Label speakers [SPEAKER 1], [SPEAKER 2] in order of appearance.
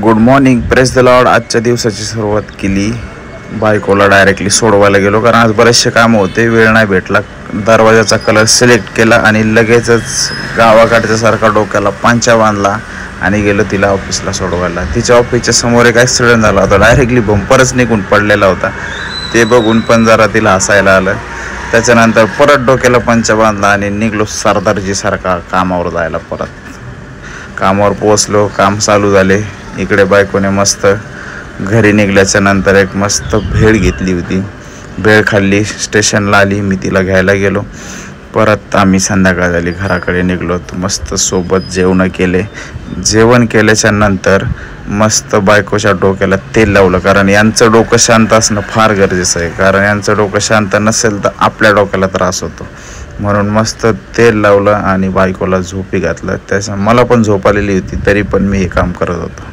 [SPEAKER 1] Good morning, press the Lord. आजच्या दिवसाची सुरुवात केली. बायकोला डायरेक्टली सोडवायला गेलो कारण आज बरेचसे काम होते, वेळ नाही भेटला. दरवाजाचा कलर सिलेक्ट केला आणि लगेचच गावाकडच्या सारखा डोक्याला पांचा बांधला आणि गेलो तिला ऑफिसला सोडवायला. तिच्या ऑफिसच्या समोर एक ॲक्सिडेंट झाला होता. डायरेक्टली बंपरच निघून पडलेला होता. ते बघून पण जरा तिला हसायला आलं. त्याच्यानंतर परत डोक्याला पंचा बांधला आणि निघलो सरदारजीसारखा कामावर जायला. परत कामावर पोहोचलो, काम चालू झाले. इकडे बायकोने मस्त घरी निघल्याच्या नंतर एक मस्त भेळ घेतली होती. भेळ खाल्ली, स्टेशनला आली, मी तिला घ्यायला गेलो. परत आम्ही संध्याकाळ झाली घराकडे निघलो. मस्त सोबत जेवण केले. जेवण केल्याच्या नंतर मस्त बायकोच्या डोक्याला तेल लावलं, कारण यांचं डोकं शांत असणं फार गरजेचं आहे. कारण यांचं डोकं शांत नसेल तर आपल्या डोक्याला त्रास होतो. म्हणून मस्त तेल लावलं आणि बायकोला झोपी घातलं. त्याच्या मला पण झोप आलेली होती, तरी पण मी हे काम करत होतो.